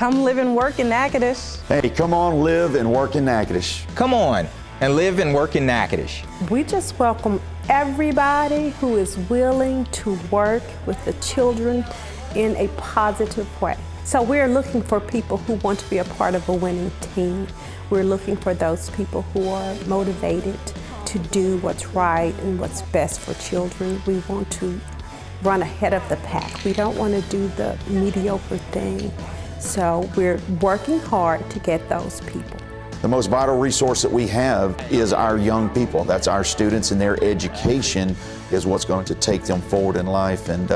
Come live and work in Natchitoches. Hey, come on, live and work in Natchitoches. Come on and live and work in Natchitoches. We just welcome everybody who is willing to work with the children in a positive way. So we're looking for people who want to be a part of a winning team. We're looking for those people who are motivated to do what's right and what's best for children. We want to run ahead of the pack. We don't want to do the mediocre thing. So we're working hard to get those people. The most vital resource that we have is our young people. That's our students, and their education is what's going to take them forward in life. And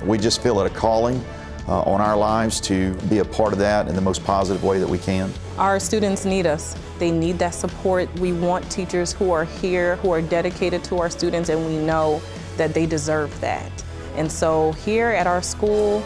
we just feel it a calling on our lives to be a part of that in the most positive way that we can. Our students need us. They need that support. We want teachers who are here, who are dedicated to our students, and we know that they deserve that. And so here at our school,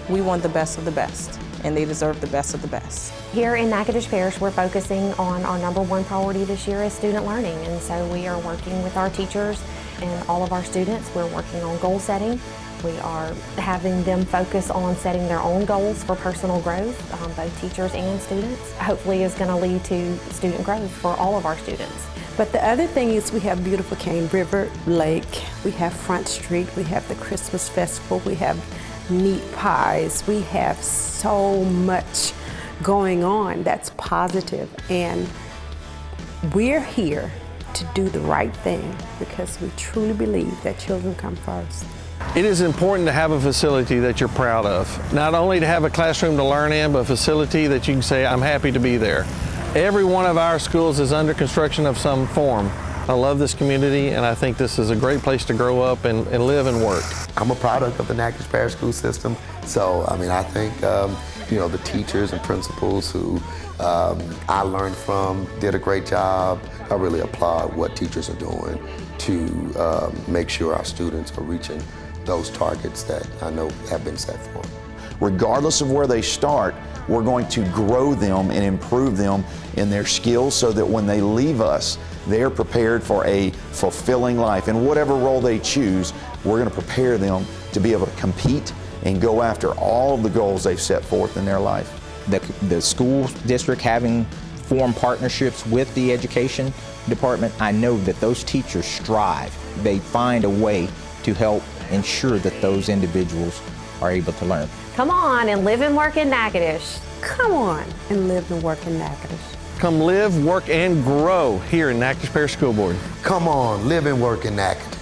we want the best of the best, and they deserve the best of the best. Here in Natchitoches Parish, we're focusing on our #1 priority this year is student learning. And so we are working with our teachers and all of our students. We're working on goal setting. We are having them focus on setting their own goals for personal growth, both teachers and students. Hopefully is going to lead to student growth for all of our students. But the other thing is we have beautiful Cane River Lake, we have Front Street, we have the Christmas Festival, we have meat pies, we have so much going on that's positive, and we're here to do the right thing because we truly believe that children come first. It is important to have a facility that you're proud of. Not only to have a classroom to learn in, but a facility that you can say, I'm happy to be there. Every one of our schools is under construction of some form. I love this community, and I think this is a great place to grow up and live and work. I'm a product of the Natchitoches Parish School System, so I think the teachers and principals who I learned from did a great job. I really applaud what teachers are doing to make sure our students are reaching those targets that I know have been set for them. Regardless of where they start, we're going to grow them and improve them in their skills so that when they leave us, they're prepared for a fulfilling life. And whatever role they choose, we're going to prepare them to be able to compete and go after all of the goals they've set forth in their life. The school district having formed partnerships with the education department, I know that those teachers strive. They find a way to help ensure that those individuals are able to learn. Come on and live and work in Natchitoches. Come on and live and work in Natchitoches. Come live, work, and grow here in Natchitoches Parish School Board. Come on, live and work in Natchitoches.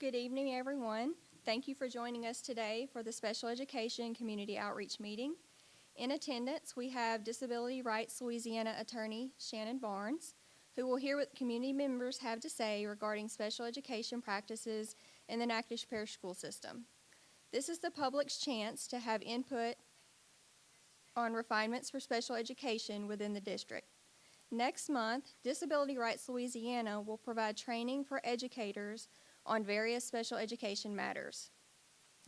Good evening, everyone. Thank you for joining us today for the Special Education Community Outreach Meeting. In attendance, we have Disability Rights Louisiana attorney Shannon Barnes, who will hear what community members have to say regarding special education practices in the Natchitoches Parish School System. This is the public's chance to have input on refinements for special education within the district. Next month, Disability Rights Louisiana will provide training for educators on various special education matters.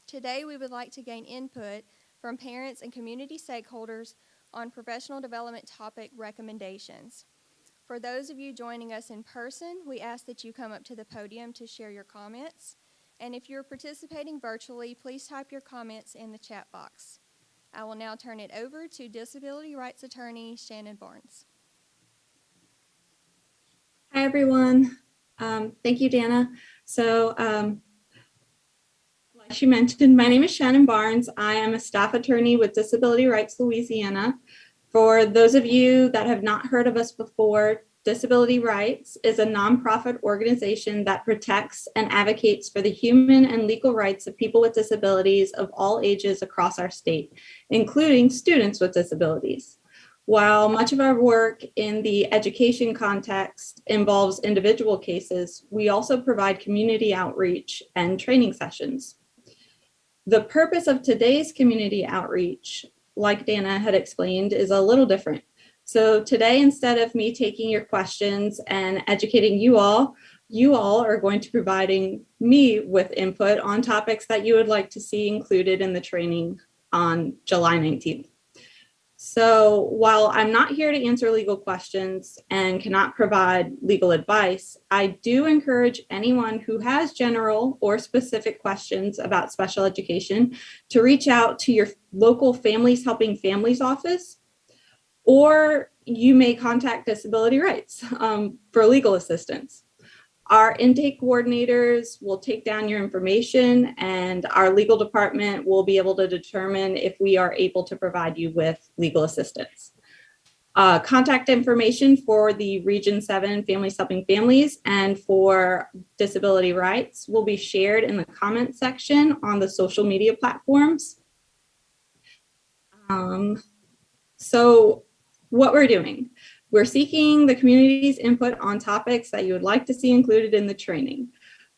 Today, we would like to gain input from parents and community stakeholders on professional development topic recommendations. For those of you joining us in person, we ask that you come up to the podium to share your comments. And if you're participating virtually, please type your comments in the chat box. I will now turn it over to Disability Rights Attorney Shannon Barnes. Hi, everyone. Thank you, Dana. So, like she mentioned, my name is Shannon Barnes. I am a staff attorney with Disability Rights Louisiana. For those of you that have not heard of us before, Disability Rights is a nonprofit organization that protects and advocates for the human and legal rights of people with disabilities of all ages across our state, including students with disabilities. While much of our work in the education context involves individual cases, we also provide community outreach and training sessions. The purpose of today's community outreach, like Dana had explained, is a little different. So today, instead of me taking your questions and educating you all are going to be providing me with input on topics that you would like to see included in the training on July 19th. So while I'm not here to answer legal questions and cannot provide legal advice, I do encourage anyone who has general or specific questions about special education to reach out to your local Families Helping Families office, or you may contact Disability Rights for legal assistance. Our intake coordinators will take down your information, and our legal department will be able to determine if we are able to provide you with legal assistance. Contact information for the Region 7 Families Helping Families and for Disability Rights will be shared in the comment section on the social media platforms. So what we're doing. We're seeking the community's input on topics that you would like to see included in the training.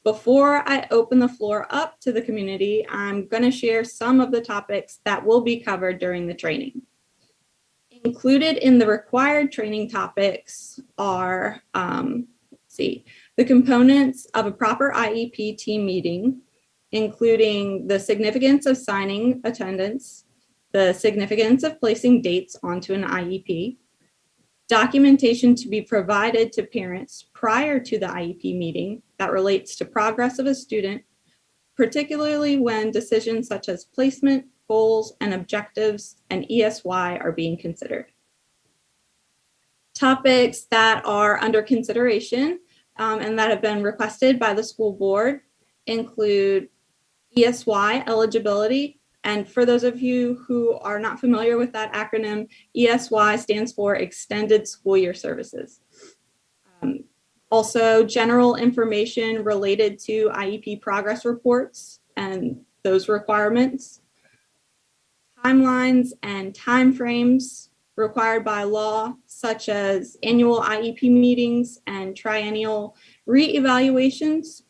Before I open the floor up to the community, I'm going to share some of the topics that will be covered during the training. Included in the required training topics are, the components of a proper IEP team meeting, including the significance of signing attendance, the significance of placing dates onto an IEP, documentation to be provided to parents prior to the IEP meeting that relates to progress of a student, particularly when decisions such as placement, goals, and objectives and ESY are being considered. Topics that are under consideration and that have been requested by the school board include ESY eligibility. And for those of you who are not familiar with that acronym, ESY stands for Extended School Year Services. Also, general information related to IEP progress reports and those requirements, timelines and timeframes required by law, such as annual IEP meetings and triennial reevaluations.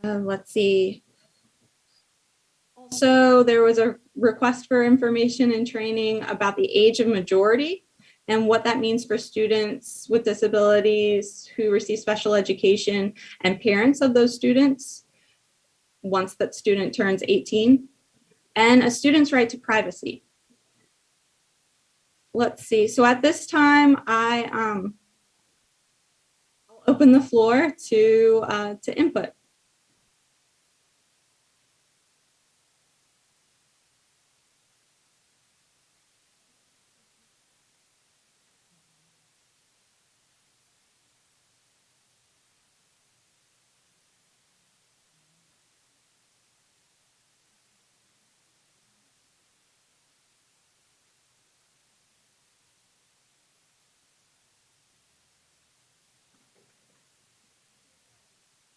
Let's see. Also, there was a request for information and training about the age of majority and what that means for students with disabilities who receive special education and parents of those students once that student turns 18, and a student's right to privacy. Let's see. So at this time, I'll open the floor to input.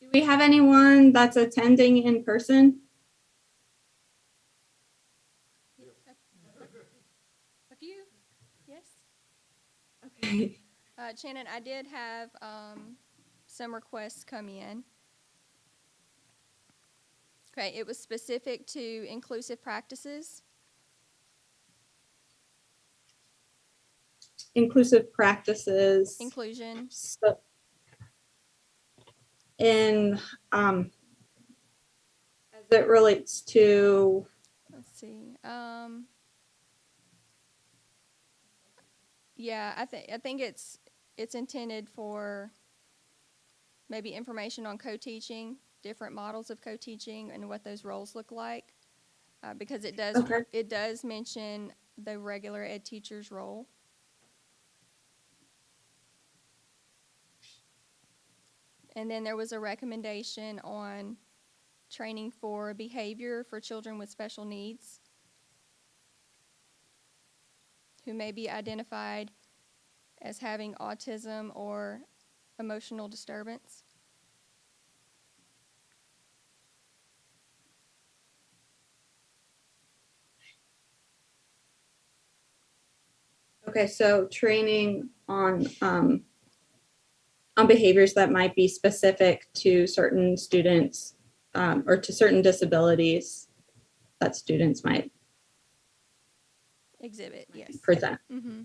Do we have anyone that's attending in person? A few, yes. Okay. Shannon, I did have some requests come in. Okay, it was specific to inclusive practices. Inclusive practices. Inclusion. So, in as it relates to, Let's see. Yeah, I think it's intended for maybe information on co-teaching, different models of co-teaching, and what those roles look like, because it does mention the regular ed teacher's role. And then there was a recommendation on training for behavior for children with special needs who may be identified as having autism or emotional disturbance. okay, so training on behaviors that might be specific to certain students or to certain disabilities that students might Exhibit, yes. present. Mm-hmm.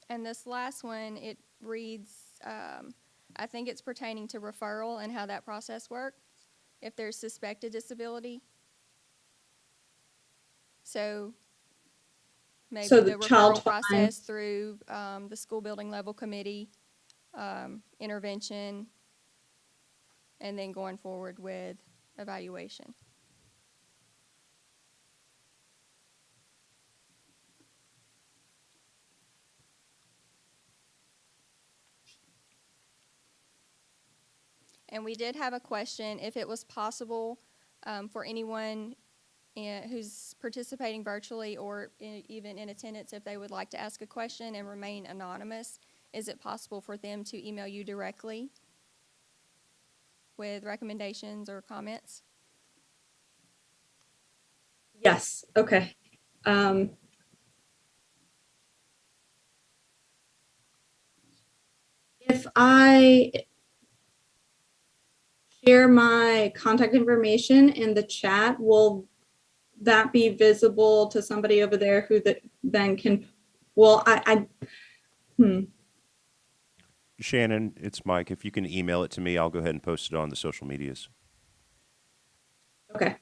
And this last one, it reads, I think it's pertaining to referral and how that process works, if there's suspected disability. So maybe So the the referral child process finds- through the school building level committee, intervention, and then going forward with evaluation. And we did have a question, if it was possible for anyone who's participating virtually or even in attendance, if they would like to ask a question and remain anonymous, is it possible for them to email you directly with recommendations or comments? Yes, okay. If I share my contact information in the chat, will that be visible to somebody over there who then can, well, Shannon, it's Mike. If you can email it to me, I'll go ahead and post it on the social medias. Okay.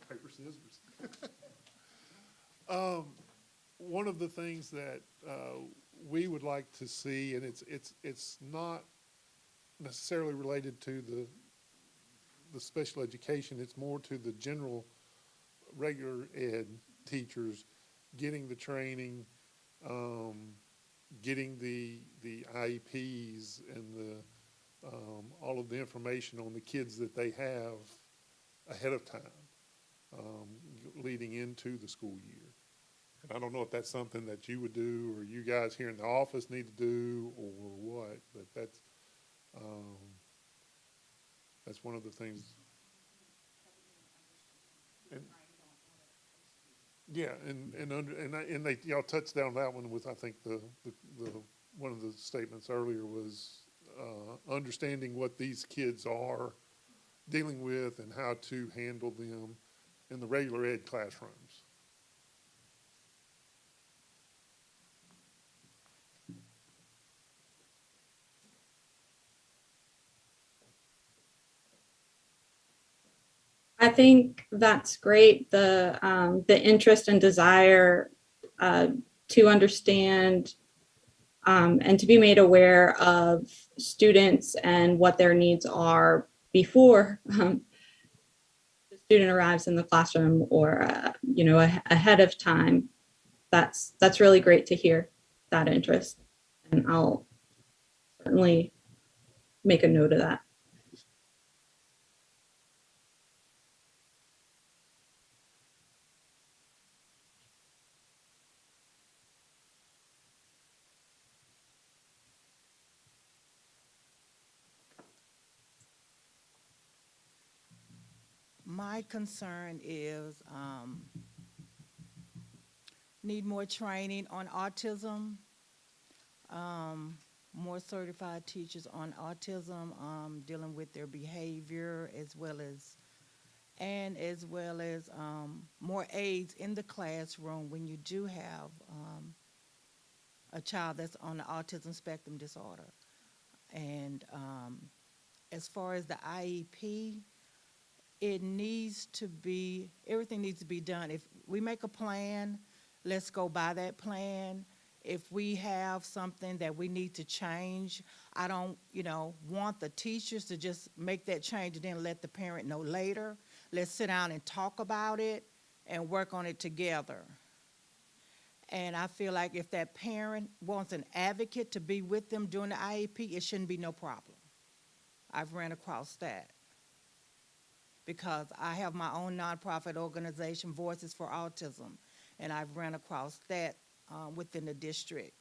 Paper, scissors. One of the things that we would like to see, and it's not necessarily related to the special education, it's more to the general regular ed teachers getting the training, getting the IEPs and the all of the information on the kids that they have ahead of time, leading into the school year. And I don't know if that's something that you would do or you guys here in the office need to do or what, but that's one of the things. And, yeah, and y'all touched on that one with, I think the one of the statements earlier was understanding what these kids are dealing with and how to handle them in the regular ed classrooms. I think that's great. The interest and desire to understand and to be made aware of students and what their needs are before the student arrives in the classroom, or ahead of time. That's really great to hear that interest, and I'll certainly make a note of that. My concern is need more training on autism, more certified teachers on autism, dealing with their behavior as well as more aides in the classroom when you do have a child that's on the autism spectrum disorder. And as far as the IEP, everything needs to be done. If we make a plan, let's go by that plan. If we have something that we need to change, I don't, want the teachers to just make that change and then let the parent know later. Let's sit down and talk about it and work on it together. And I feel like if that parent wants an advocate to be with them during the IEP, it shouldn't be no problem. I've ran across that, because I have my own nonprofit organization, Voices for Autism, and I've run across that within the district.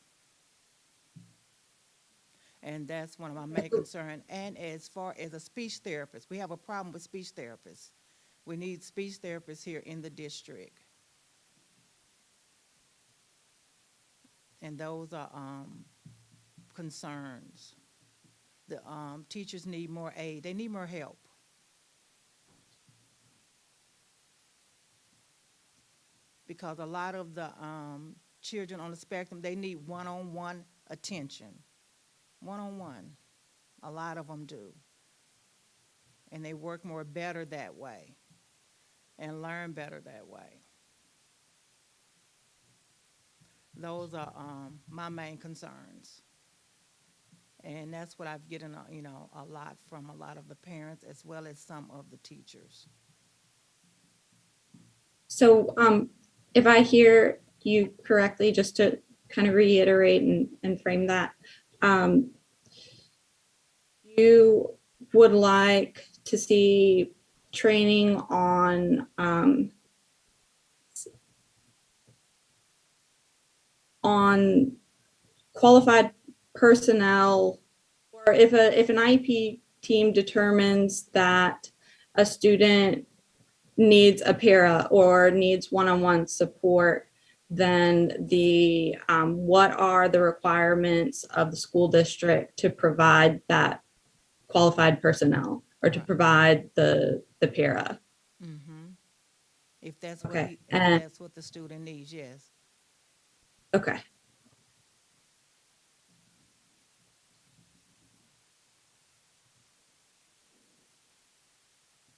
And that's one of my main concerns. And as far as a speech therapist, we have a problem with speech therapists. We need speech therapists here in the district. And those are concerns. The teachers need more aid. They need more help. Because a lot of the children on the spectrum, they need one-on-one attention. One-on-one. A lot of them do. And they work better that way and learn better that way. Those are my main concerns. And that's what I've gotten, a lot from a lot of the parents as well as some of the teachers. So if I hear you correctly, just to kind of reiterate and frame that, you would like to see training on qualified personnel, or if an IEP team determines that a student needs a para or needs one-on-one support, then what are the requirements of the school district to provide that qualified personnel, or to provide the para? Mm-hmm. If that's what the student needs, yes. Okay.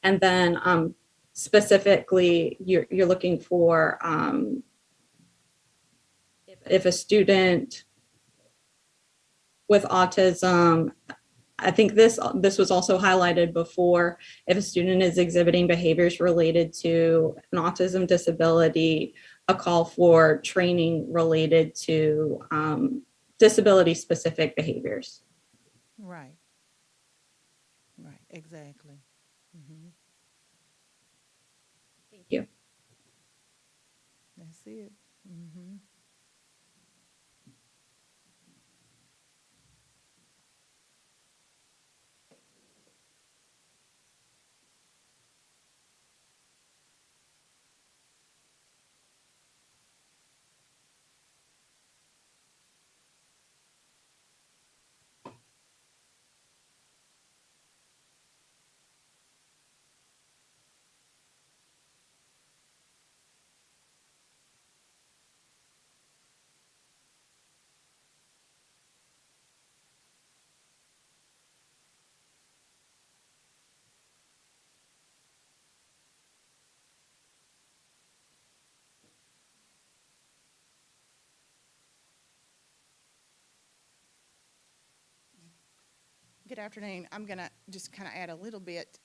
And then specifically, you're looking for if a student with autism, I think this was also highlighted before, if a student is exhibiting behaviors related to an autism disability, a call for training related to disability-specific behaviors. Right. Right, exactly. Mm-hmm. Thank you. That's it. Mm-hmm. Good afternoon. I'm going to just kind of add a little bit.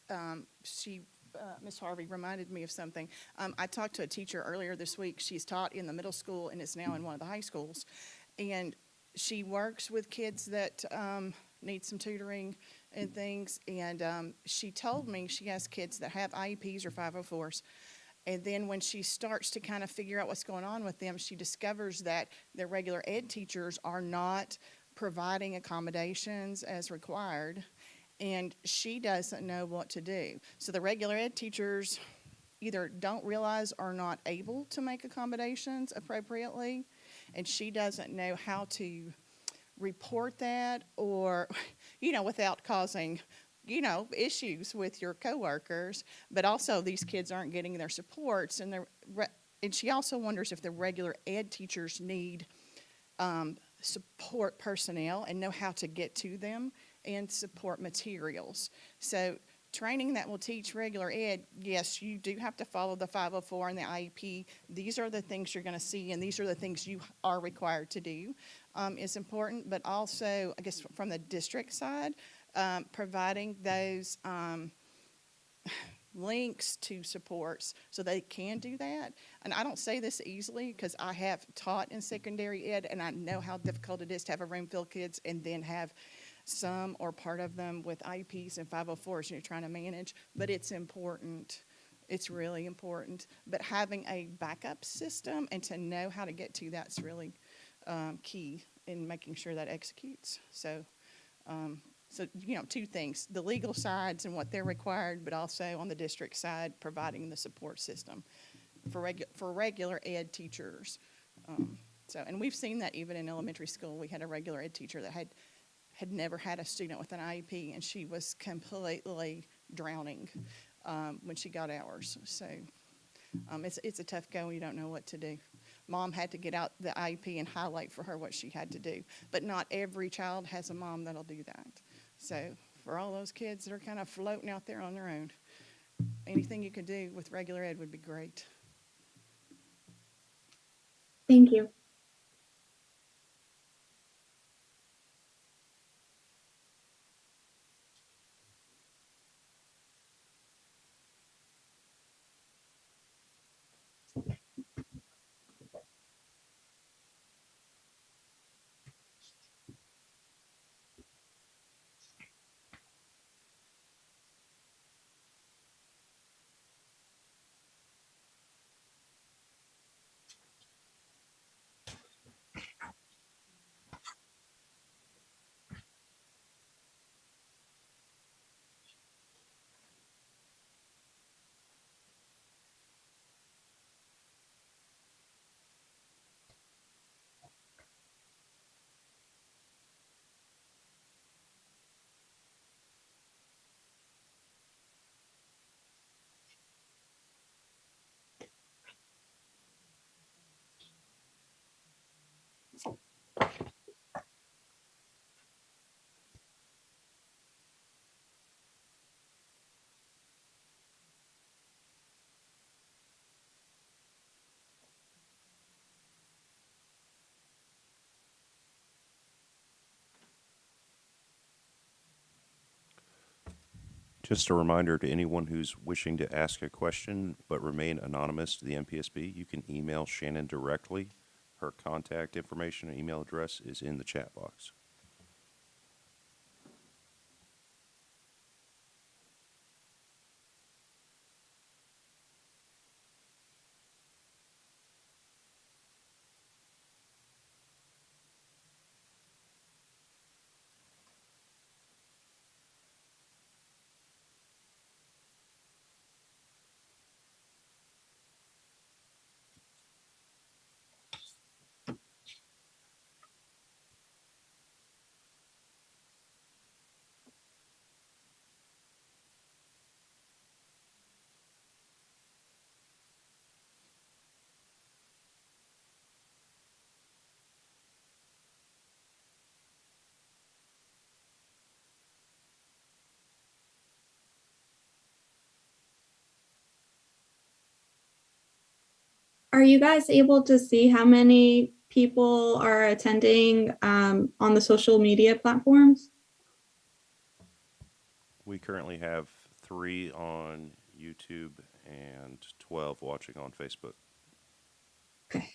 Ms. Harvey reminded me of something. I talked to a teacher earlier this week. She's taught in the middle school and is now in one of the high schools. And she works with kids that need some tutoring and things. And she told me she has kids that have IEPs or 504s. And then when she starts to kind of figure out what's going on with them, she discovers that their regular ed teachers are not providing accommodations as required, and she doesn't know what to do. So the regular ed teachers either don't realize or are not able to make accommodations appropriately, and she doesn't know how to report that or, without causing issues with your coworkers, but also these kids aren't getting their supports, and she also wonders if the regular ed teachers need support personnel and know how to get to them and support materials. So training that will teach regular ed, yes, you do have to follow the 504 and the IEP. These are the things you're going to see, and these are the things you are required to do is important, but also, I guess, from the district side, providing those links to supports so they can do that. And I don't say this easily because I have taught in secondary ed, and I know how difficult it is to have a room full of kids and then have some or part of them with IEPs and 504s you're trying to manage, but it's important. It's really important. But having a backup system and to know how to get to that's really key in making sure that executes. So, two things, the legal sides and what they're required, but also on the district side, providing the support system for regular ed teachers. And we've seen that even in elementary school. We had a regular ed teacher that had never had a student with an IEP, and she was completely drowning when she got ours. So it's a tough go. You don't know what to do. Mom had to get out the IEP and highlight for her what she had to do. But not every child has a mom that'll do that. So for all those kids that are kind of floating out there on their own, anything you could do with regular ed would be great. Thank you. Just a reminder to anyone who's wishing to ask a question but remain anonymous to the NPSB, you can email Shannon directly. Her contact information and email address is in the chat box. Are you guys able to see how many people are attending on the social media platforms? We currently have 3 on YouTube and 12 watching on Facebook. Okay.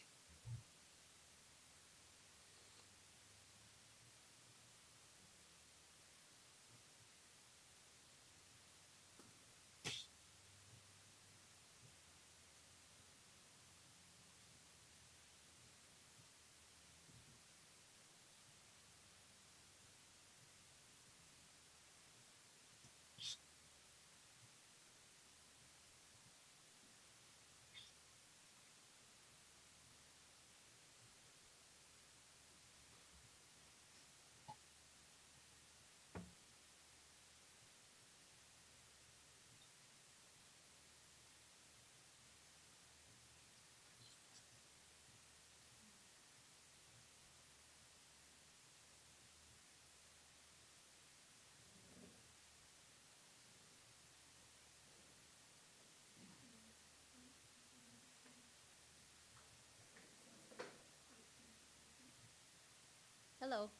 Hello.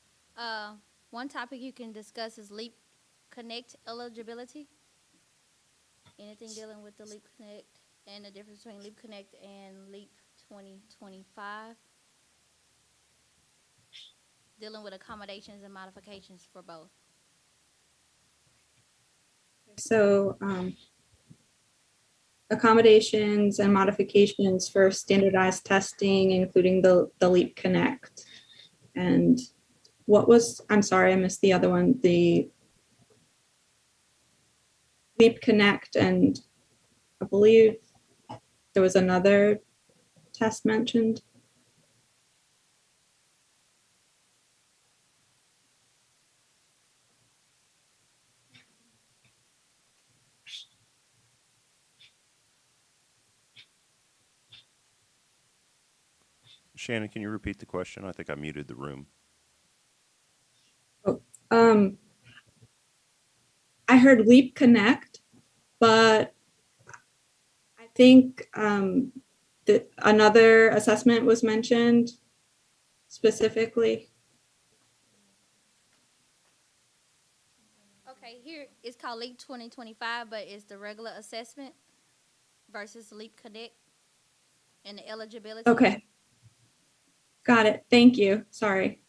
One topic you can discuss is LEAP Connect eligibility. Anything dealing with the LEAP Connect and the difference between LEAP Connect and LEAP 2025. Dealing with accommodations and modifications for both. So accommodations and modifications for standardized testing, including the LEAP Connect. And what was, I'm sorry, I missed the other one, the LEAP Connect, and I believe there was another test mentioned. Shannon, can you repeat the question? I think I muted the room. Oh, I heard LEAP Connect, but I think that another assessment was mentioned specifically. Okay, here it's called LEAP 2025, but it's the regular assessment versus LEAP Connect and the eligibility. Okay. Got it. Thank you. Sorry.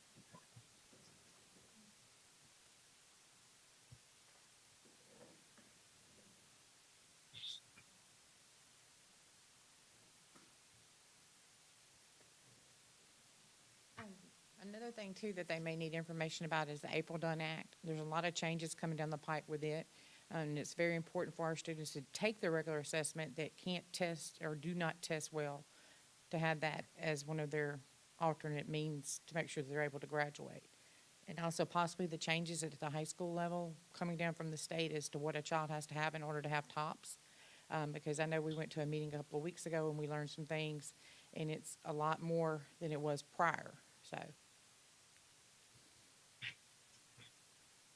Another thing too that they may need information about is the April Dunn Act. There's a lot of changes coming down the pike with it. And it's very important for our students to take the regular assessment that can't test or do not test well, to have that as one of their alternate means to make sure that they're able to graduate. And also possibly the changes at the high school level coming down from the state as to what a child has to have in order to have TOPS. Because I know we went to a meeting a couple of weeks ago and we learned some things, and it's a lot more than it was prior, so.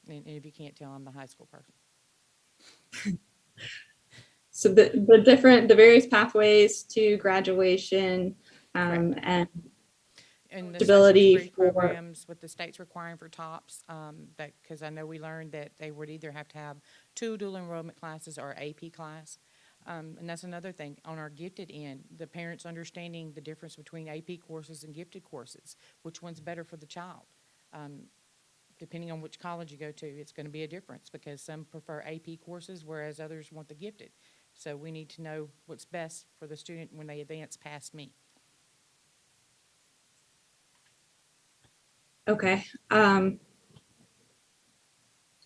And if you can't tell, I'm the high school person. So the various pathways to graduation and And the eligibility social degree programs, what the state's requiring for TOPS, that, because I know we learned that they would either have to have 2 dual enrollment classes or AP class. And that's another thing, on our gifted end, the parents understanding the difference between AP courses and gifted courses, which one's better for the child. Depending on which college you go to, it's going to be a difference because some prefer AP courses, whereas others want the gifted. So we need to know what's best for the student when they advance past me. okay.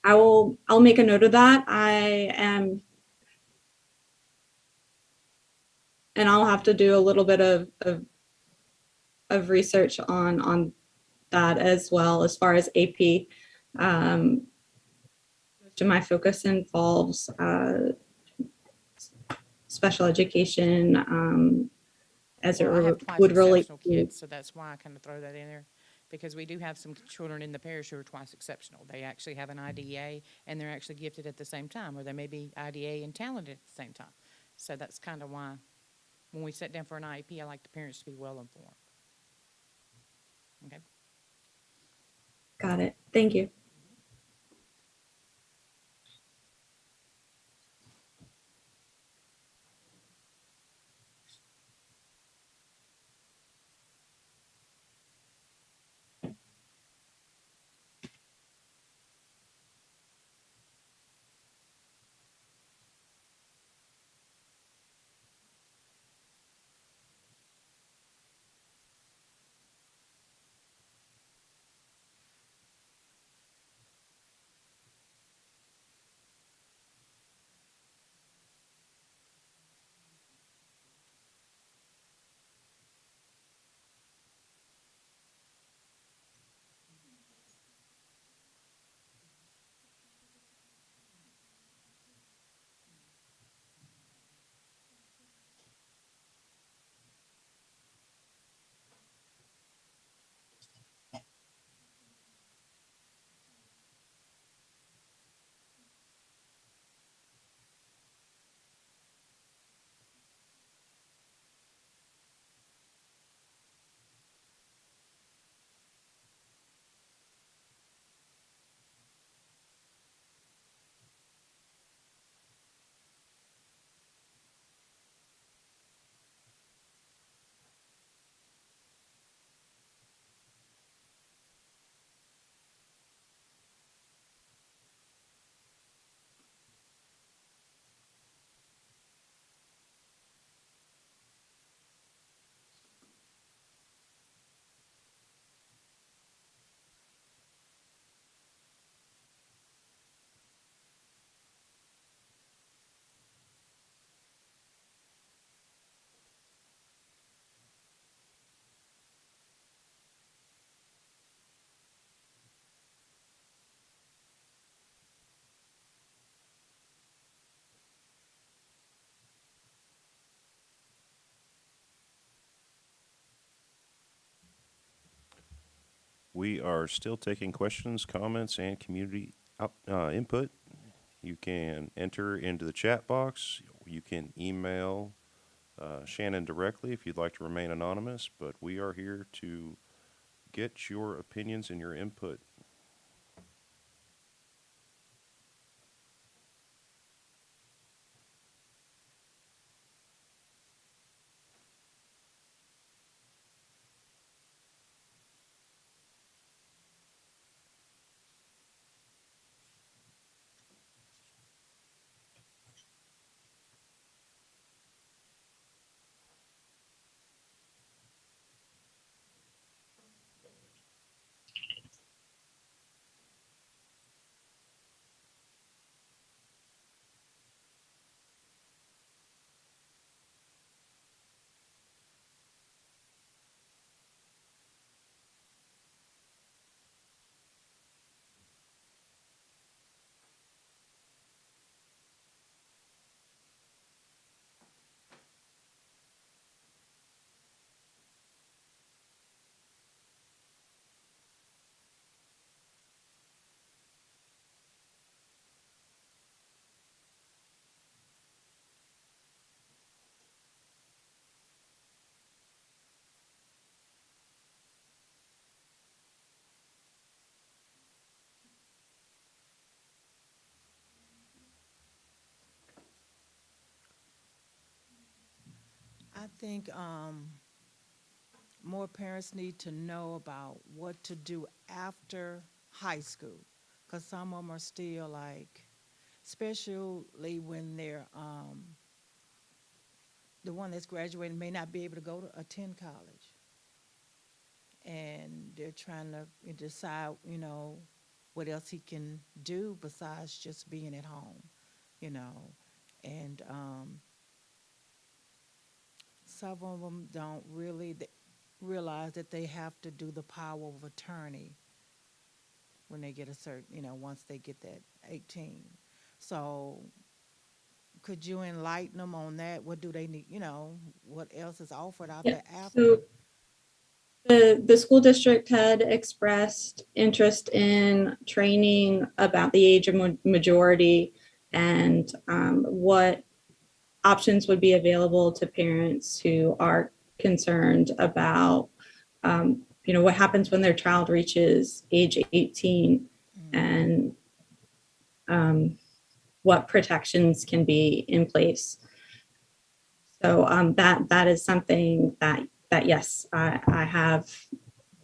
I'll make a note of that. And I'll have to do a little bit of research on that as well, as far as AP. Most of my focus involves special education as Well, I have it twice would relate exceptional to. kids, so that's why I kind of throw that in there, because we do have some children in the parish who are twice exceptional. They actually have an IDEA, and they're actually gifted at the same time, or they may be IDEA and talented at the same time. So that's kind of why, when we sit down for an IEP, I like the parents to be well informed. Okay. Got it. Thank you. We are still taking questions, comments, and community input. You can enter into the chat box. You can email Shannon directly if you'd like to remain anonymous, but we are here to get your opinions and your input. I think more parents need to know about what to do after high school, because some of them are still like, especially when they're, the one that's graduating may not be able to go to attend college. And they're trying to decide, what else he can do besides just being at home, And some of them don't really realize that they have to do the power of attorney when they get a certain, once they get that 18. So could you enlighten them on that? What do they need, what else is offered out there after? So the school district had expressed interest in training about the age of majority and what options would be available to parents who are concerned about, what happens when their child reaches age 18 and what protections can be in place. So that is something that yes, I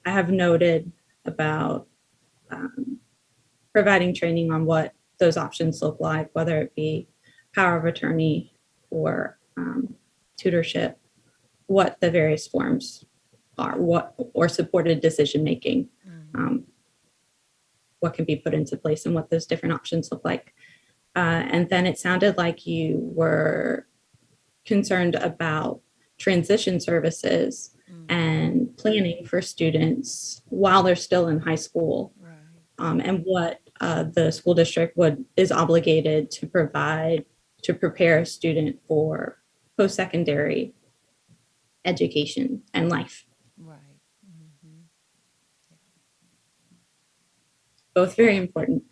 have noted about providing training on what those options look like, whether it be power of attorney or tutorship, what the various forms are, or supported decision making, what can be put into place and what those different options look like. And then it sounded like you were concerned about transition services and planning for students while they're still in high school, and what the school district is obligated to provide to prepare a student for post-secondary education and life. Right. Both very important.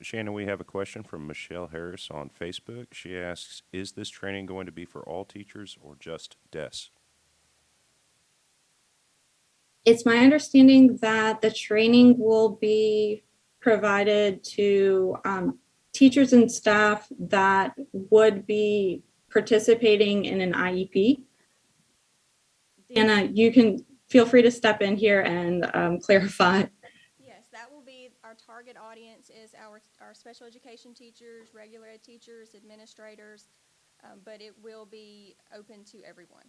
Shannon, we have a question from Michelle Harris on Facebook. She asks, is this training going to be for all teachers or just DES? It's my understanding that the training will be provided to teachers and staff that would be participating in an IEP. Dana, you can feel free to step in here and clarify. Yes, that will be our target audience is our special education teachers, regular ed teachers, administrators, but it will be open to everyone.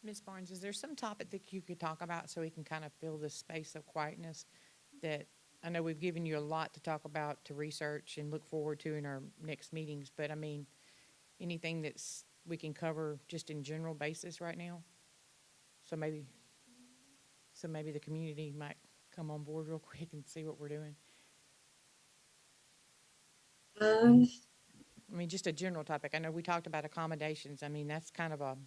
Ms. Barnes, is there some topic that you could talk about so we can kind of fill this space of quietness that, I know we've given you a lot to talk about, to research and look forward to in our next meetings, but I mean, anything that's we can cover just in general basis right now? So maybe the community might come on board real quick and see what we're doing. I mean, just a general topic. I know we talked about accommodations. I mean, that's kind of a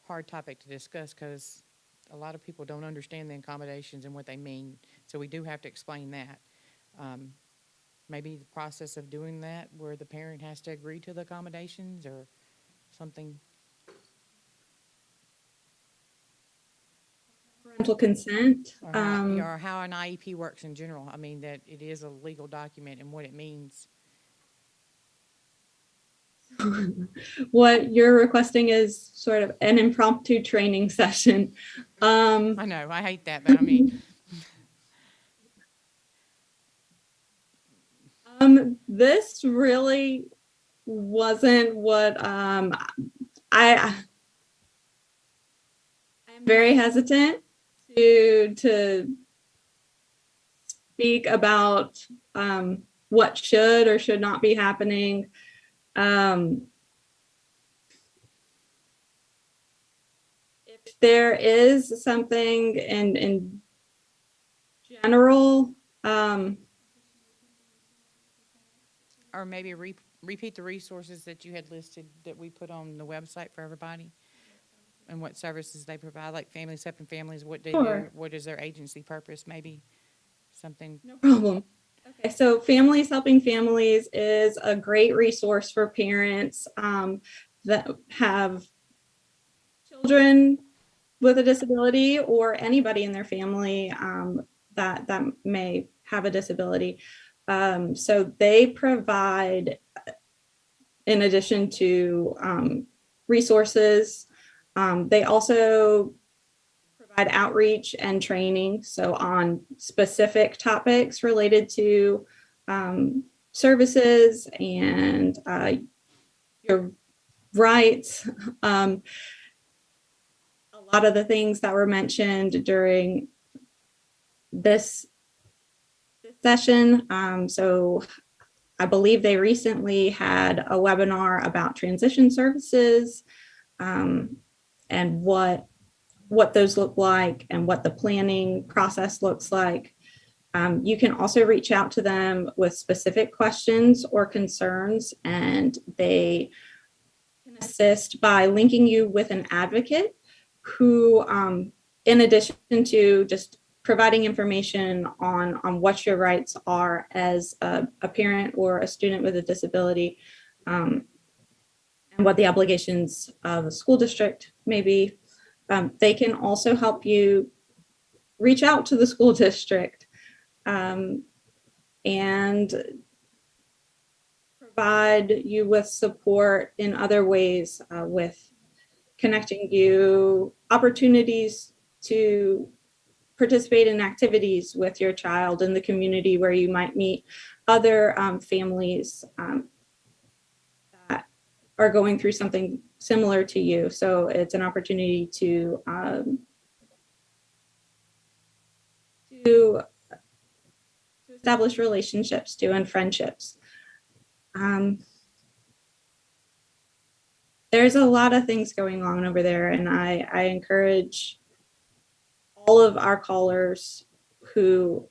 hard topic to discuss because a lot of people don't understand the accommodations and what they mean. So we do have to explain that. Maybe the process of doing that where the parent has to agree to the accommodations or something. Parental consent. Or how an IEP works in general. I mean, that it is a legal document and what it means. What you're requesting is sort of an impromptu training session. I know, I hate that, but I mean. This really wasn't what I'm very hesitant to speak about what should or should not be happening. If there is something in general, Or maybe repeat the resources that you had listed that we put on the website for everybody and what services they provide, like Families Helping Families, what they do, what is their agency purpose, maybe something. No problem. Okay, so Families Helping Families is a great resource for parents that have children with a disability or anybody in their family that may have a disability. So they provide, in addition to resources, they also provide outreach and training. So on specific topics related to services and your rights. A lot of the things that were mentioned during this session. So I believe they recently had a webinar about transition services and what those look like and what the planning process looks like. You can also reach out to them with specific questions or concerns, and they can assist by linking you with an advocate who, in addition to just providing information on what your rights are as a parent or a student with a disability, and what the obligations of a school district may be. They can also help you reach out to the school district and provide you with support in other ways, with connecting you opportunities to participate in activities with your child in the community where you might meet other families that are going through something similar to you. So it's an opportunity to establish relationships too, and friendships. There's a lot of things going on over there, and I encourage all of our callers who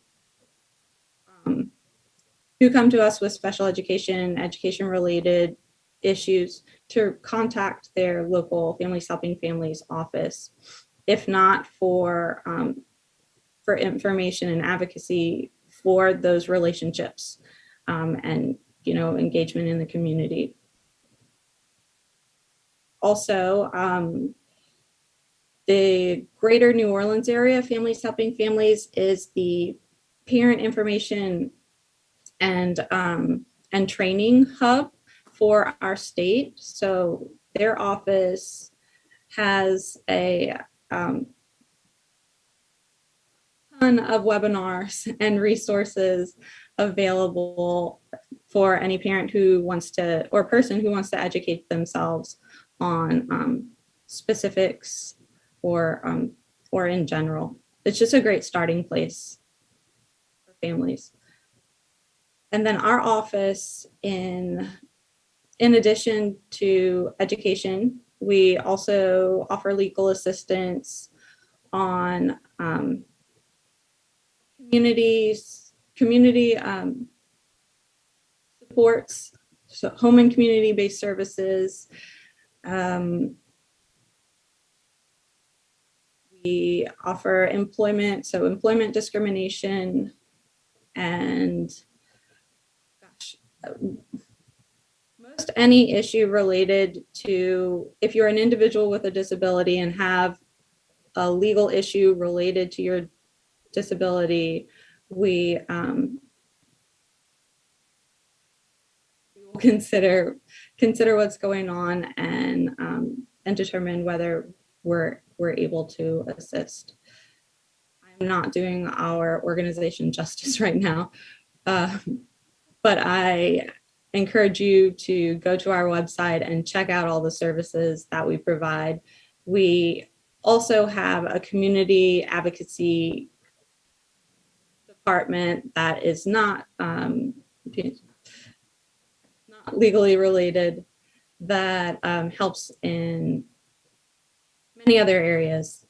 come to us with special education related issues to contact their local Families Helping Families office, if not for information and advocacy for those relationships and engagement in the community. Also, the Greater New Orleans area Families Helping Families is the parent information and training hub for our state. So their office has a ton of webinars and resources available for any parent who wants to, or person who wants to educate themselves on specifics or in general. It's just a great starting place for families. And then our office, in addition to education, we also offer legal assistance on community supports, so home and community-based services. We offer employment, so employment discrimination, and most any issue related to, if you're an individual with a disability and have a legal issue related to your disability, we will consider what's going on and determine whether we're able to assist. I'm not doing our organization justice right now, but I encourage you to go to our website and check out all the services that we provide. We also have a community advocacy department that is not legally related, that helps in many other areas,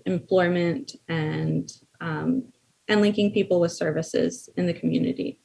employment and linking people with services in the community.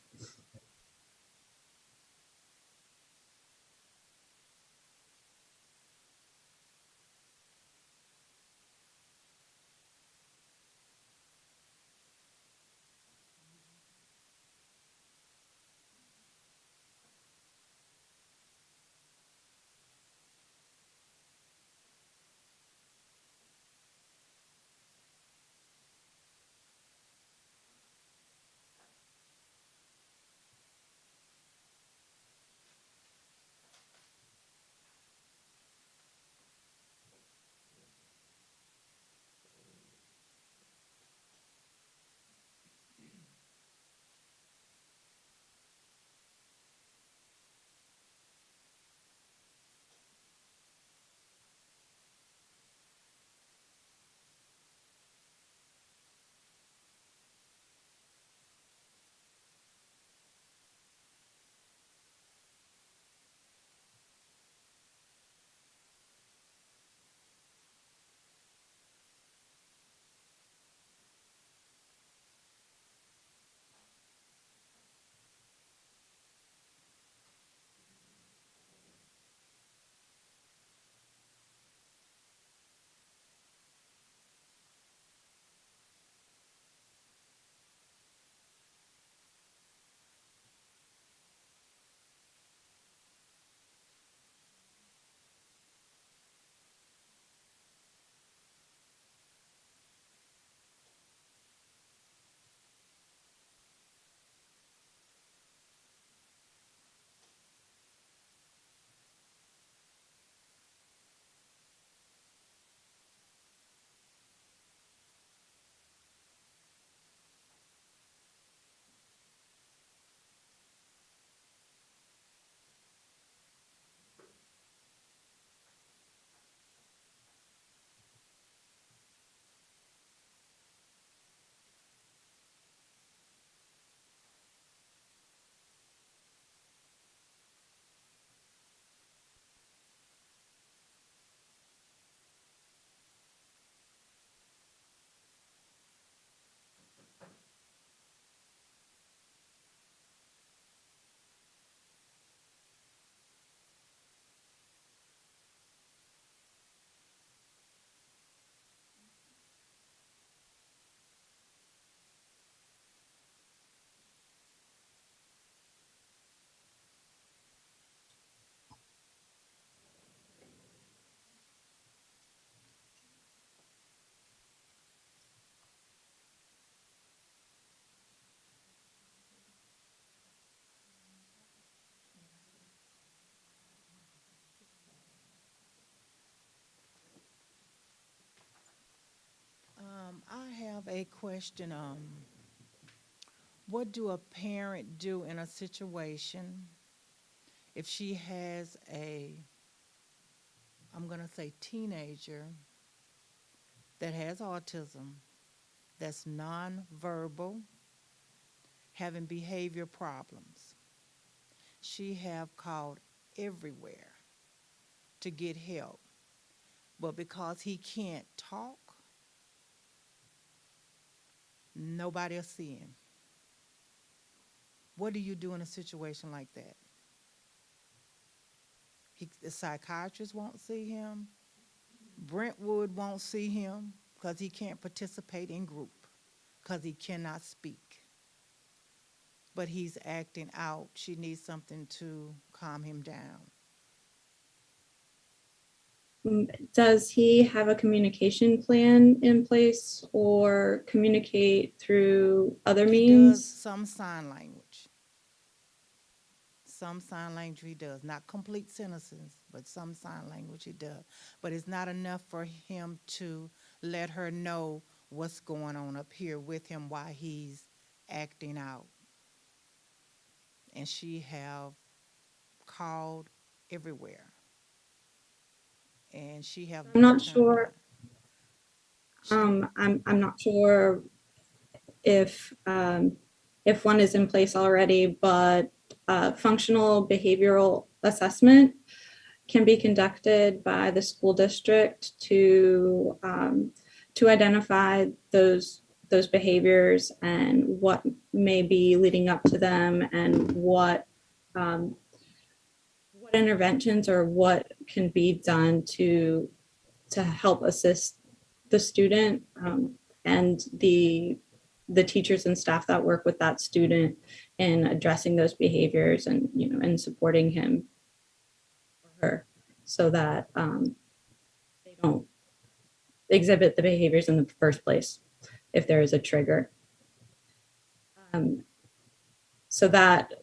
I have a question. What do a parent do in a situation if she has a I'm going to say teenager that has autism, that's nonverbal, having behavior problems. She have called everywhere to get help, but because he can't talk, nobody will see him. What do you do in a situation like that? The psychiatrist won't see him. Brentwood won't see him because he can't participate in group, because he cannot speak. But he's acting out. She needs something to calm him down. Does he have a communication plan in place or communicate through other He means? does some sign language. Some sign language he does. Not complete sentences, but some sign language he does. But it's not enough for him to let her know what's going on up here with him while he's acting out. And she have called everywhere. And she have I'm not been turned sure. I'm not sure if one is in place already, but functional behavioral assessment can be conducted by the school district to identify those behaviors and what may be leading up to them, and what interventions or what can be done to help assist the student and the teachers and staff that work with that student in addressing those behaviors, and and supporting him or her, so that they don't exhibit the behaviors in the first place if there is a trigger. So that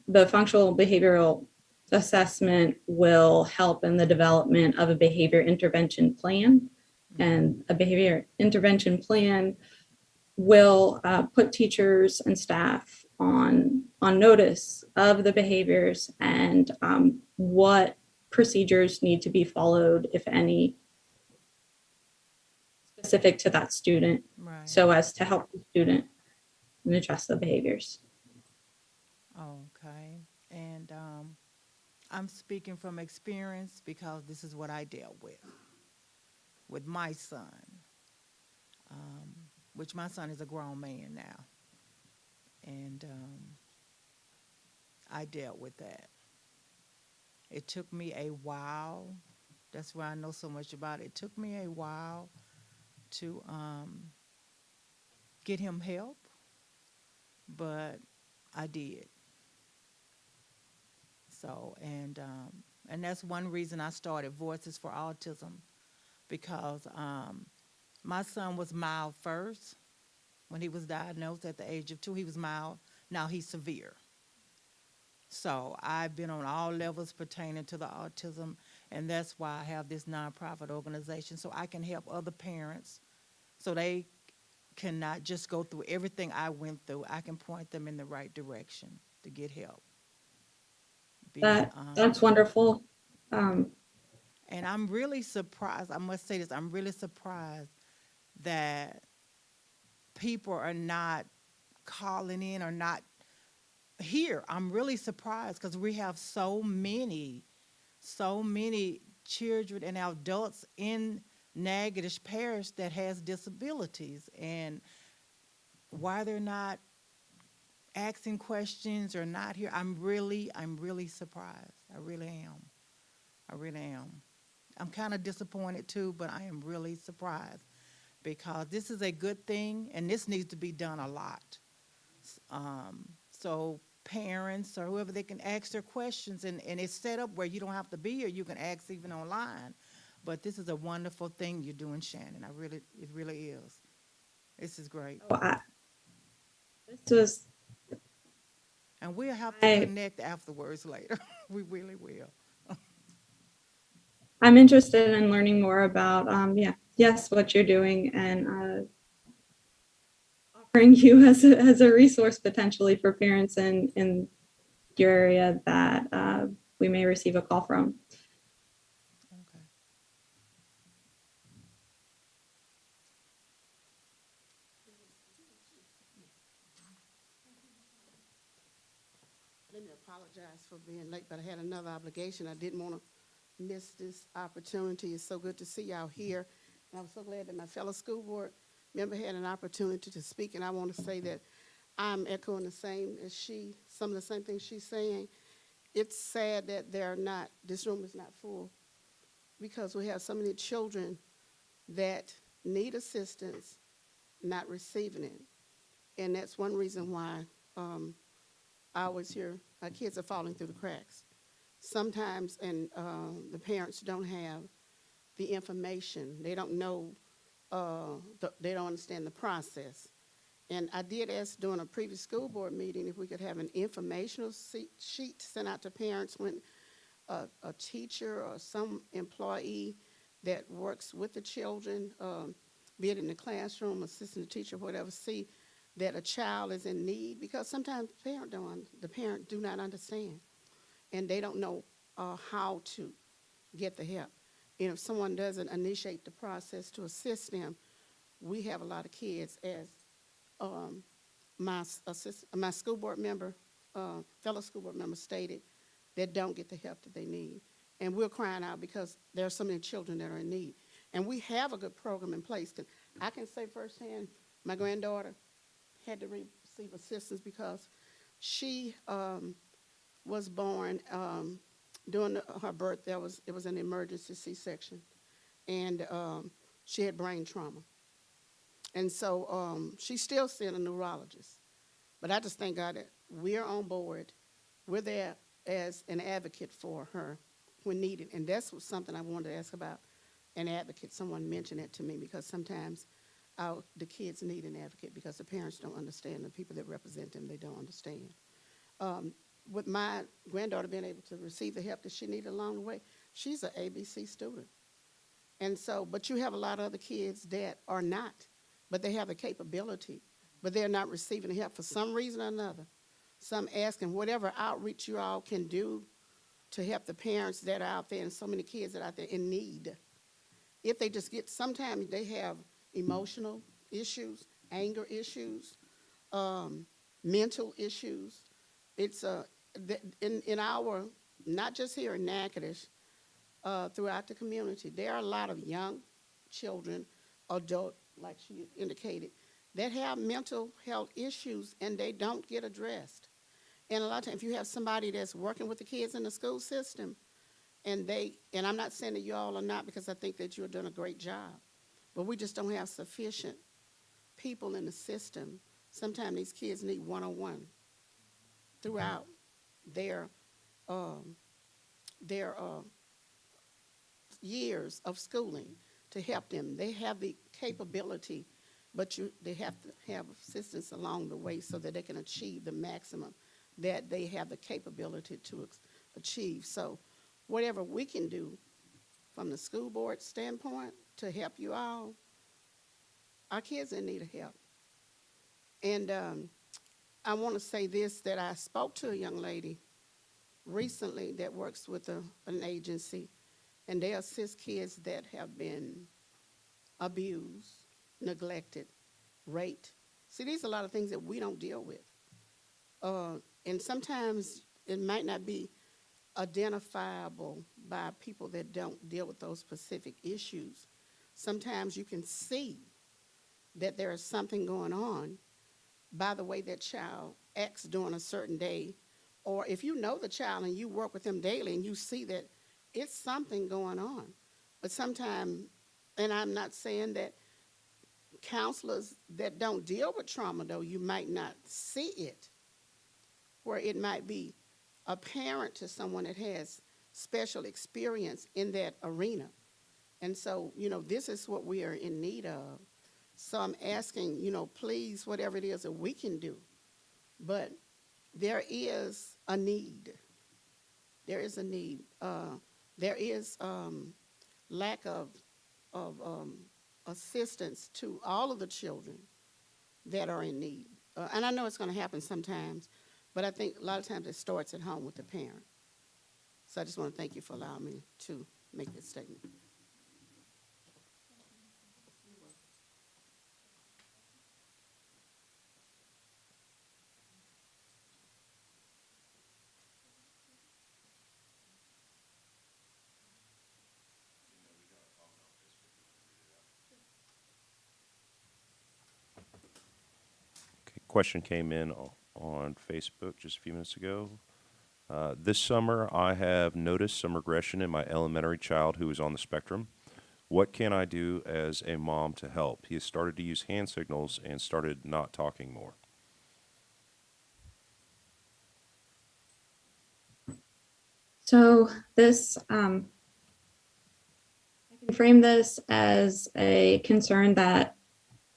the functional behavioral assessment will help in the development of a behavior intervention plan, and a behavior intervention plan will put teachers and staff on notice of the behaviors and what procedures need to be followed, if any, specific to that student, Right. so as to help the student and address the behaviors. Okay. And I'm speaking from experience because this is what I dealt with my son, which my son is a grown man now. And I dealt with that. It took me a while. That's why I know so much about it. It took me a while to get him help, but I did. So, and that's one reason I started Voices for Autism, because my son was mild first. When he was diagnosed at the age of 2, he was mild. Now he's severe. So I've been on all levels pertaining to the autism, and that's why I have this nonprofit organization, so I can help other parents so they cannot just go through everything I went through. I can point them in the right direction to get help. That's wonderful. And I'm really surprised, I must say this, I'm really surprised that people are not calling in or not here. I'm really surprised because we have so many children and adults in Natchitoches Parish that has disabilities, and why they're not asking questions or not here, I'm really surprised. I really am. I'm kind of disappointed too, but I am really surprised because this is a good thing and this needs to be done a lot. So parents or whoever, they can ask their questions, and it's set up where you don't have to be here. You can ask even online. But this is a wonderful thing you're doing, Shannon. It really is. This is great. And we'll have to connect afterwards later. We really will. I'm interested in learning more about, what you're doing, and offering you as a resource potentially for parents in your area that we may receive a call from. Okay. for being late, but I had another obligation. I didn't want to miss this opportunity. It's so good to see y'all here. And I'm so glad that my fellow school board member had an opportunity to speak. And I want to say that I'm echoing the same as she, some of the same things she's saying. It's sad that this room is not full because we have so many children that need assistance, not receiving it. And that's one reason why I always hear our kids are falling through the cracks. Sometimes, and the parents don't have the information. They don't know, they don't understand the process. And I did ask during a previous school board meeting if we could have an informational sheet sent out to parents when a teacher or some employee that works with the children, be it in the classroom, assistant teacher, whatever, see that a child is in need, because sometimes the parent do not understand, and they don't know how to get the help. And if someone doesn't initiate the process to assist them, we have a lot of kids, as my school board member, fellow school board member stated, that don't get the help that they need. And we're crying out because there are so many children that are in need. And we have a good program in place. I can say firsthand, my granddaughter had to receive assistance because she was born during her birth. It was an emergency C-section, and she had brain trauma. And so she's still seeing a neurologist. But I just thank God that we're on board. We're there as an advocate for her when needed. And that's something I wanted to ask about, an advocate. Someone mentioned it to me, because sometimes the kids need an advocate because the parents don't understand. The people that represent them, they don't understand. With my granddaughter being able to receive the help that she needed along the way, she's an ABC student. And so, but you have a lot of other kids that are not, but they have the capability, but they're not receiving the help for some reason or another. So I'm asking whatever outreach you all can do to help the parents that are out there, and so many kids that are out there in need. If they just get, sometimes they have emotional issues, anger issues, mental issues. It's in our, not just here in Natchitoches, throughout the community, there are a lot of young children, adult, like she indicated, that have mental health issues and they don't get addressed. And a lot of times, if you have somebody that's working with the kids in the school system, and I'm not saying that you all are not, because I think that you're doing a great job, but we just don't have sufficient people in the system. Sometimes these kids need one-on-one throughout their years of schooling to help them. They have the capability, but they have to have assistance along the way so that they can achieve the maximum that they have the capability to achieve. So whatever we can do from the school board standpoint to help you all, our kids in need of help. And I want to say this, that I spoke to a young lady recently that works with an agency, and they assist kids that have been abused, neglected, raped. See, these are a lot of things that we don't deal with. And sometimes it might not be identifiable by people that don't deal with those specific issues. Sometimes you can see that there is something going on by the way that child acts during a certain day. Or if you know the child and you work with them daily and you see that it's something going on. But sometimes, and I'm not saying that counselors that don't deal with trauma, though, you might not see it, where it might be apparent to someone that has special experience in that arena. And so, this is what we are in need of. So I'm asking, please, whatever it is that we can do. But there is a need. There is a need. There is lack of assistance to all of the children that are in need. And I know it's going to happen sometimes, but I think a lot of times it starts at home with the parent. So I just want to thank you for allowing me to make this statement. question came in on Facebook just a few minutes ago. This summer, I have noticed some regression in my elementary child who is on the spectrum. What can I do as a mom to help? He has started to use hand signals and started not talking more. So this, I can frame this as a concern that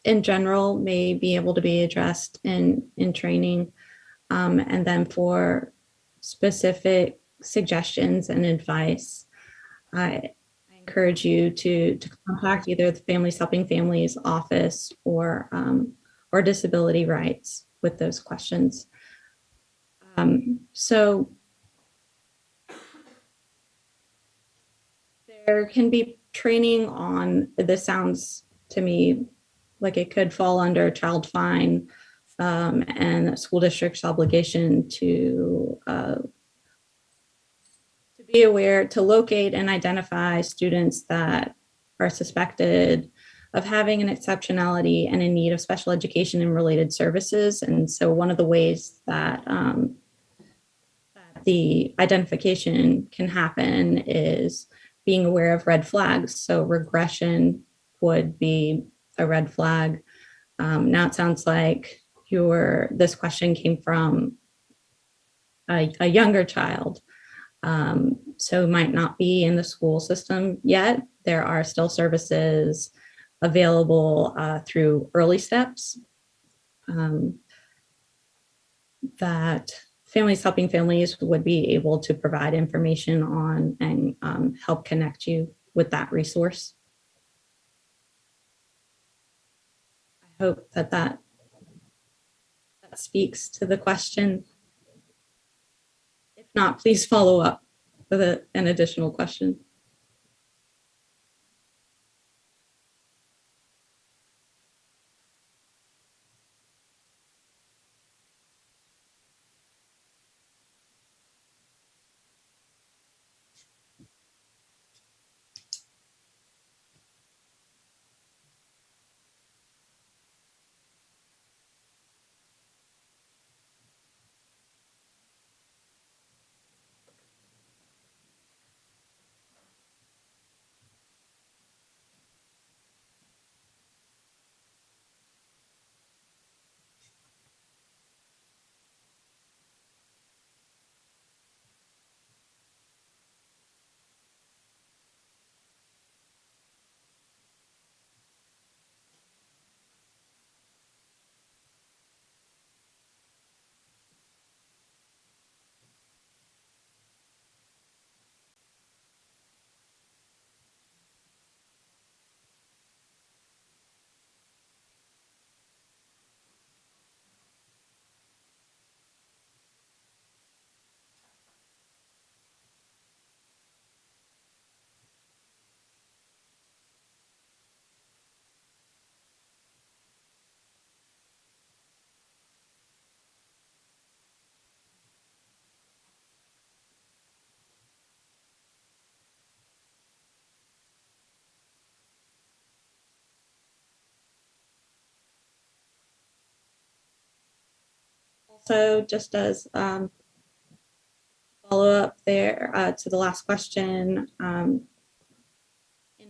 in general may be able to be addressed in training. And then for specific suggestions and advice, I encourage you to contact either the Families Helping Families office or Disability Rights with those questions. So there can be training on, this sounds to me like it could fall under child fine and a school district's obligation to be aware, to locate and identify students that are suspected of having an exceptionality and in need of special education and related services. And so one of the ways that the identification can happen is being aware of red flags. So regression would be a red flag. Now it sounds like this question came from a younger child. So might not be in the school system yet. There are still services available through Early Steps that Families Helping Families would be able to provide information on and help connect you with that resource. I hope that speaks to the question. If not, please follow up with an additional question. Also, just as follow up there to the last question, in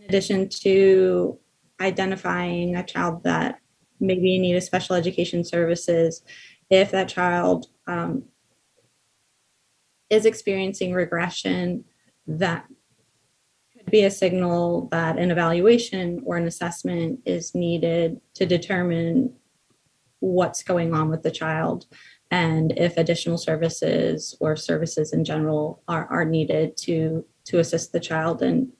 addition to identifying a child that maybe in need of special education services, if that child is experiencing regression, that could be a signal that an evaluation or an assessment is needed to determine what's going on with the child and if additional services or services in general are needed to assist the child and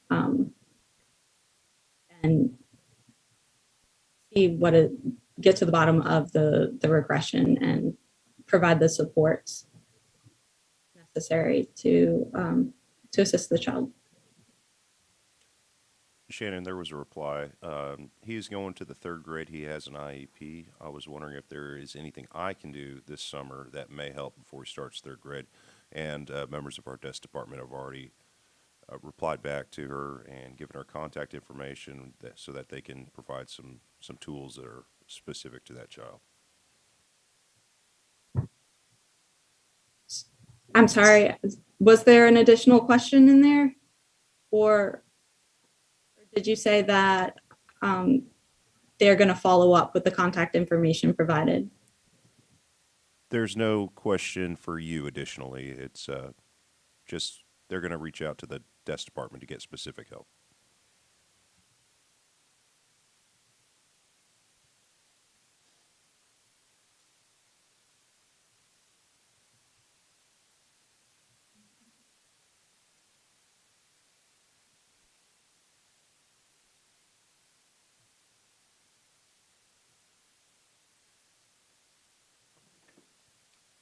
see get to the bottom of the regression and provide the supports necessary to assist the child. Shannon, there was a reply. He's going to the 3rd grade. He has an IEP. I was wondering if there is anything I can do this summer that may help before he starts 3rd grade. And members of our desk department have already replied back to her and given her contact information so that they can provide some tools that are specific to that child. I'm sorry, was there an additional question in there? Or did you say that they're going to follow up with the contact information provided? There's no question for you additionally. It's just they're going to reach out to the desk department to get specific help.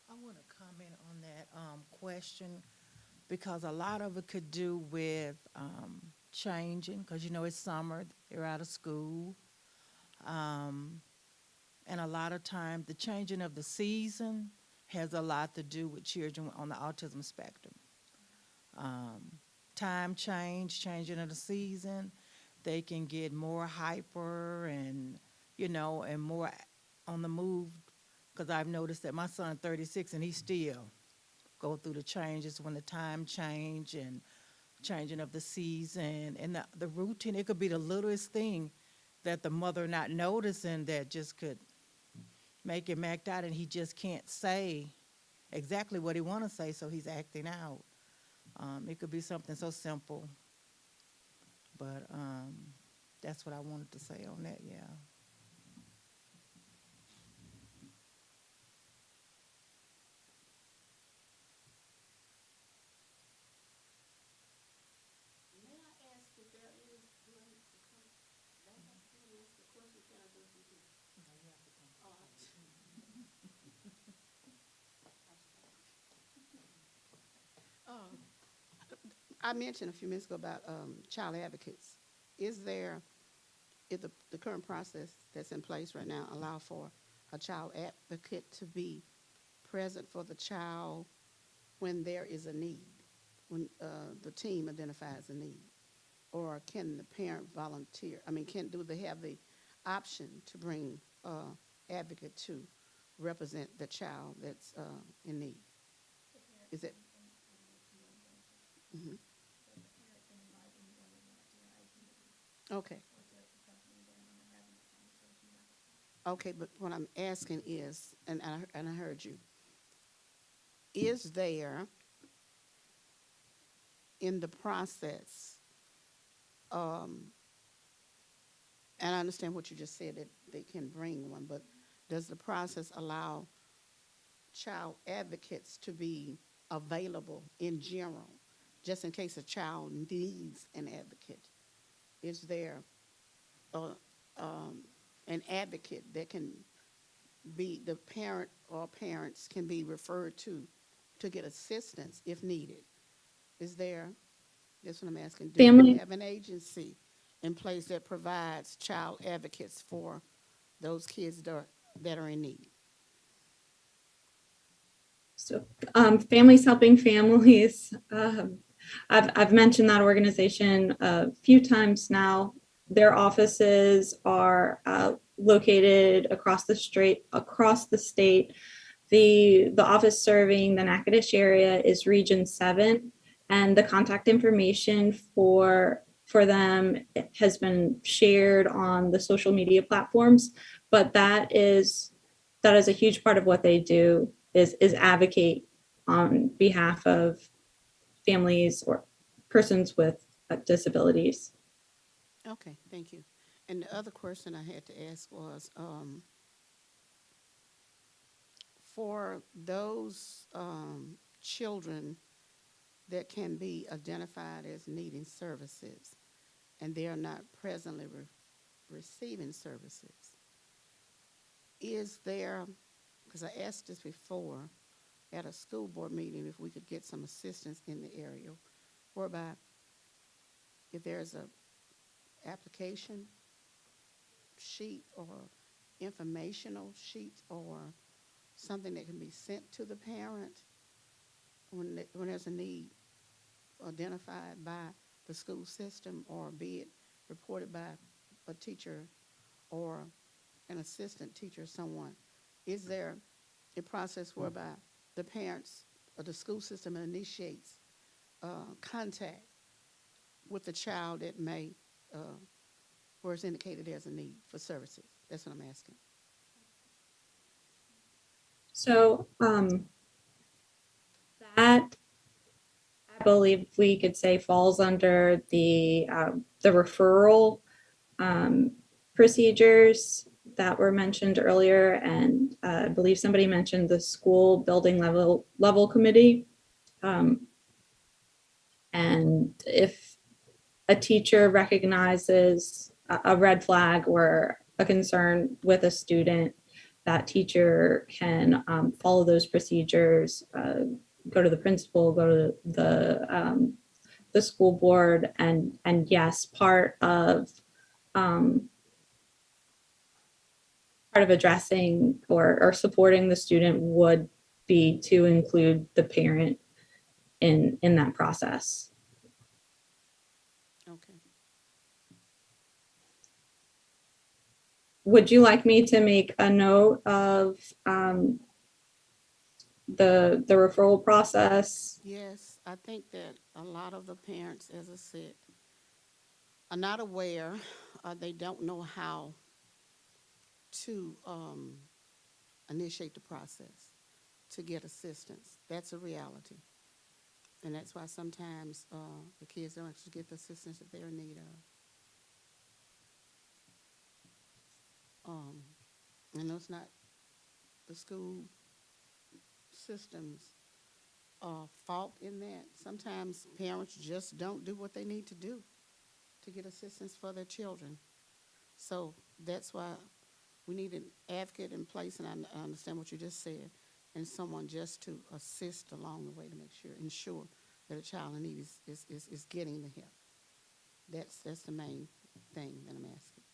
I want to comment on that question because a lot of it could do with changing, because you know it's summer, they're out of school. And a lot of times the changing of the season has a lot to do with children on the autism spectrum. Time change, changing of the season, they can get more hyper and, you know, and more on the move. Because I've noticed that my son 36 and he still go through the changes when the time change and changing of the season and the routine. It could be the littlest thing that the mother not noticing that just could make him act out, and he just can't say exactly what he want to say, so he's acting out. It could be something so simple, but that's what I wanted to say on that, yeah. I mentioned a few minutes ago about child advocates. Is the current process that's in place right now allow for a child advocate to be present for the child when there is a need, when the team identifies a need? Or can the parent volunteer? I mean, do they have the option to bring advocate to represent the child that's in need? Is it? Mm-hmm. Okay. Okay, but what I'm asking is, and I heard you, is there in the process, and I understand what you just said, that they can bring one, but does the process allow child advocates to be available in general, just in case a child needs an advocate? Is there an advocate that can be the parent or parents can be referred to get assistance if needed? Is there? That's what I'm asking. Do we have an agency in place that provides child advocates for those kids that are in need? So, Families Helping Families, I've mentioned that organization a few times now. Their offices are located across the state. The office serving the Natchitoches area is Region 7, and the contact information for them has been shared on the social media platforms. But that is a huge part of what they do is advocate on behalf of families or persons with disabilities. Okay, thank you. And the other question I had to ask was, for those children that can be identified as needing services and they are not presently receiving services, is there, because I asked this before at a school board meeting, if we could get some assistance in the area, whereby if there's a application sheet or informational sheet or something that can be sent to the parent when there's a need identified by the school system, or be it reported by a teacher or an assistant teacher or someone. Is there a process whereby the parents or the school system initiates contact with the child that may, where it's indicated there's a need for services? That's what I'm asking. So that I believe we could say falls under the referral procedures that were mentioned earlier, and I believe somebody mentioned the school building level committee. And if a teacher recognizes a red flag or a concern with a student, that teacher can follow those procedures, go to the principal, go to the school board, and yes, part of addressing or supporting the student would be to include the parent in that process. Okay. Would you like me to make a note of the referral process? Yes, I think that a lot of the parents, as I said, are not aware, they don't know how to initiate the process to get assistance. That's a reality. And that's why sometimes the kids don't actually get the assistance that they're in need of. I know it's not the school system's fault in that. Sometimes parents just don't do what they need to do to get assistance for their children. So that's why we need an advocate in place, and I understand what you just said, and someone just to assist along the way to ensure that a child in need is getting the help. That's the main thing that I'm asking.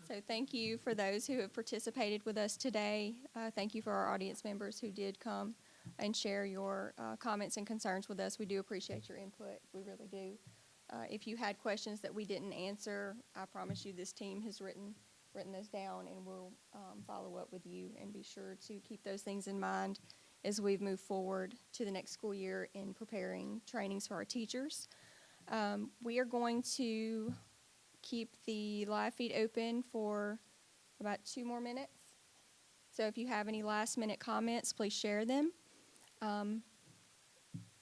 So thank you for those who have participated with us today. Thank you for our audience members who did come and share your comments and concerns with us. We do appreciate your input. We really do. If you had questions that we didn't answer, I promise you this team has written those down, and we'll follow up with you and be sure to keep those things in mind as we move forward to the next school year in preparing trainings for our teachers. We are going to keep the live feed open for about 2 more minutes. So if you have any last minute comments, please share them.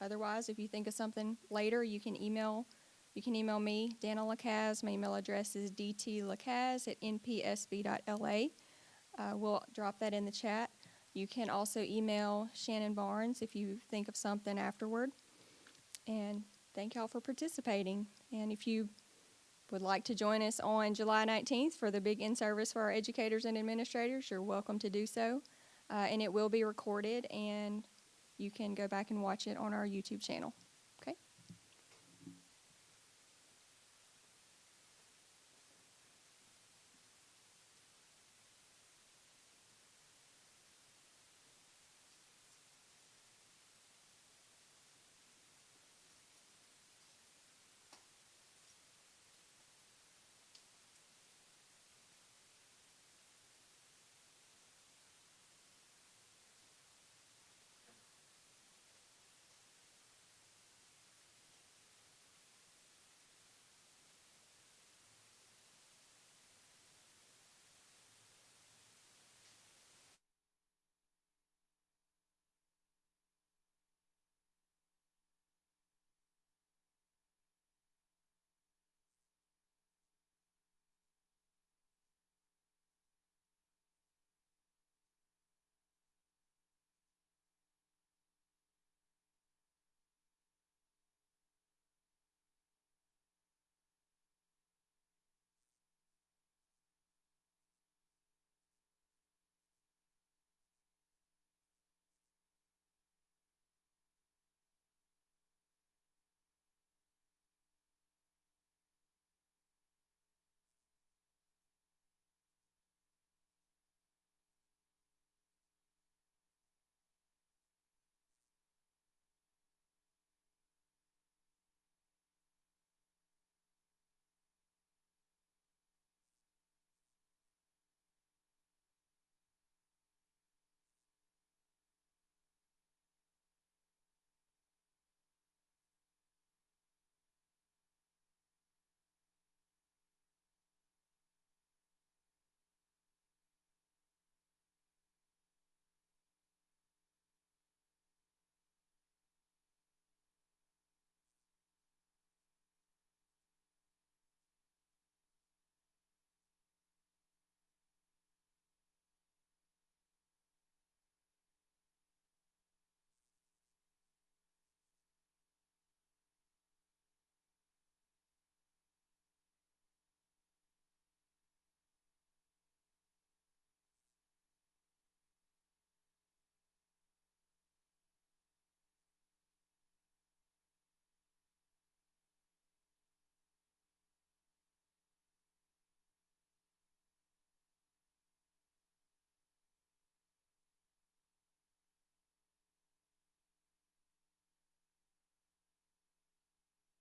Otherwise, if you think of something later, you can email me, Dana Lacaz. My email address is dtlacaz@npsb.la. We'll drop that in the chat. You can also email Shannon Barnes if you think of something afterward. And thank y'all for participating. And if you would like to join us on July 19th for the big in-service for our educators and administrators, you're welcome to do so. And it will be recorded, and you can go back and watch it on our YouTube channel.